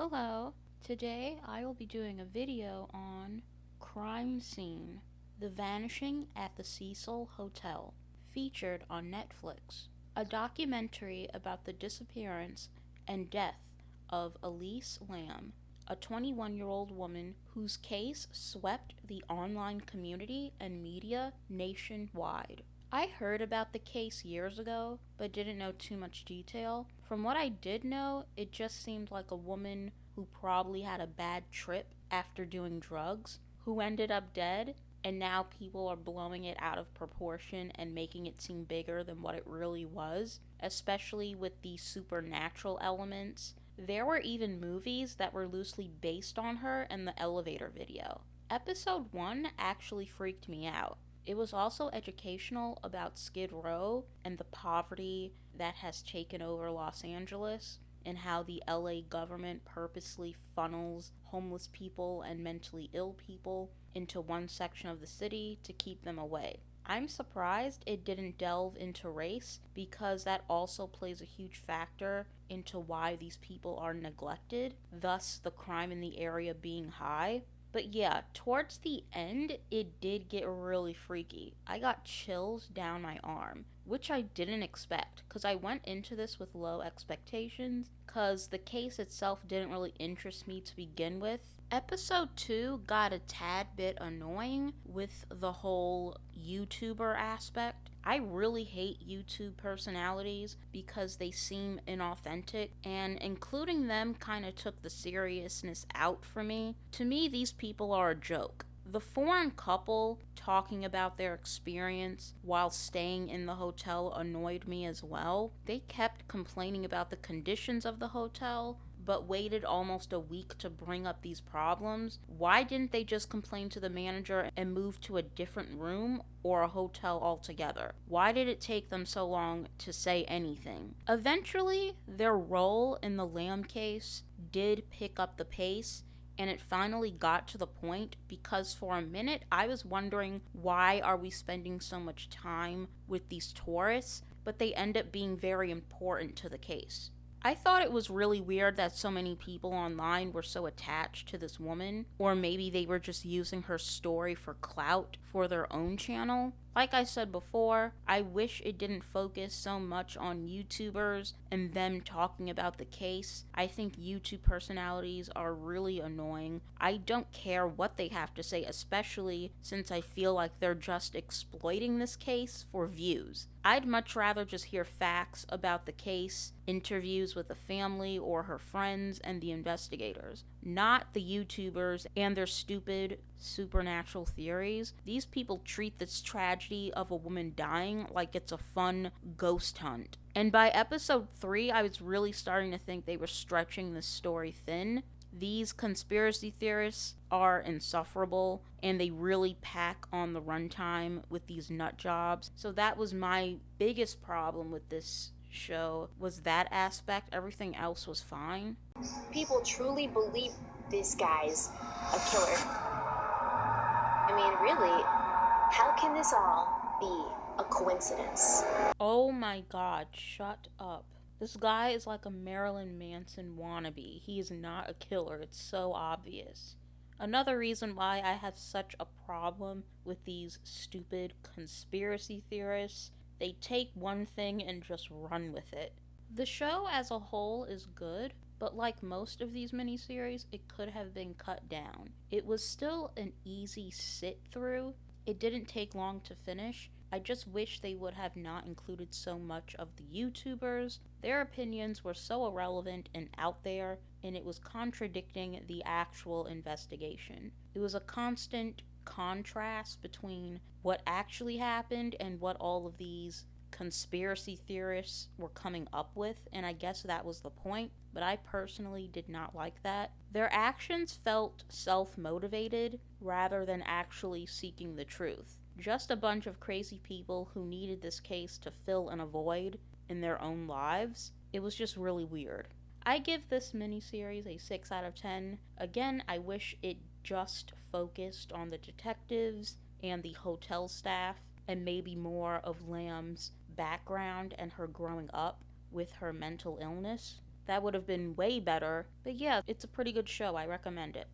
Hello, today I will be doing a video on Crime Scene, The Vanishing at the Cecil Hotel, featured on Netflix. A documentary about the disappearance and death of Elise Lamb, a 21-year-old woman whose case swept the online community and media nationwide. I heard about the case years ago, but didn't know too much detail. From what I did know, it just seemed like a woman who probably had a bad trip after doing drugs, who ended up dead, and now people are blowing it out of proportion and making it seem bigger than what it really was, especially with the supernatural elements. There were even movies that were loosely based on her in the elevator video. Episode 1 actually freaked me out. It was also educational about Skid Row and the poverty that has taken over Los Angeles, and how the LA government purposely funnels homeless people and mentally ill people into one section of the city to keep them away. I'm surprised it didn't delve into race, because that also plays a huge factor into why these people are neglected, thus the crime in the area being high. But yeah, towards the end, it did get really freaky. I got chills down my arm, which I didn't expect, because I went into this with low expectations, because the case itself didn't really interest me to begin with. Episode 2 got a tad bit annoying with the whole YouTuber aspect. I really hate YouTube personalities because they seem inauthentic, and including them kind of took the seriousness out for me. To me, these people are a joke. The foreign couple talking about their experience while staying in the hotel annoyed me as well. They kept complaining about the conditions of the hotel, but waited almost a week to bring up these problems. Why didn't they just complain to the manager and move to a different room or a hotel altogether? Why did it take them so long to say anything? Eventually, their role in the Lamb case did pick up the pace, and it finally got to the point, because for a minute I was wondering, why are we spending so much time with these tourists, but they end up being very important to the case. I thought it was really weird that so many people online were so attached to this woman, or maybe they were just using her story for clout for their own channel. Like I said before, I wish it didn't focus so much on YouTubers and them talking about the case. I think YouTube personalities are really annoying. I don't care what they have to say, especially since I feel like they're just exploiting this case for views. I'd much rather just hear facts about the case, interviews with the family or her friends and the investigators, not the YouTubers and their stupid supernatural theories. These people treat this tragedy of a woman dying like it's a fun ghost hunt. And by episode 3, I was really starting to think they were stretching this story thin. These conspiracy theorists are insufferable, and they really pack on the runtime with these nut jobs. So that was my biggest problem with this show, was that aspect. Everything else was fine. People truly believe this guy's a killer. I mean, really, how can this all be a coincidence? Oh my god, shut up. This guy is like a Marilyn Manson wannabe. He is not a killer. It's so obvious. Another reason why I have such a problem with these stupid conspiracy theorists, they take one thing and just run with it. The show as a whole is good, but like most of these miniseries, it could have been cut down. It was still an easy sit through. It didn't take long to finish. I just wish they would have not included so much of the YouTubers. Their opinions were so irrelevant and out there, and it was contradicting the actual investigation. It was a constant contrast between what actually happened and what all of these conspiracy theorists were coming up with, and I guess that was the point, but I personally did not like that. Their actions felt self-motivated rather than actually seeking the truth. Just a bunch of crazy people who needed this case to fill in a void in their own lives. It was just really weird. I give this miniseries a 6 out of 10. Again, I wish it just focused on the detectives and the hotel staff, and maybe more of Lamb's background and her growing up with her mental illness. That would have been way better. But yeah, it's a pretty good show. I recommend it.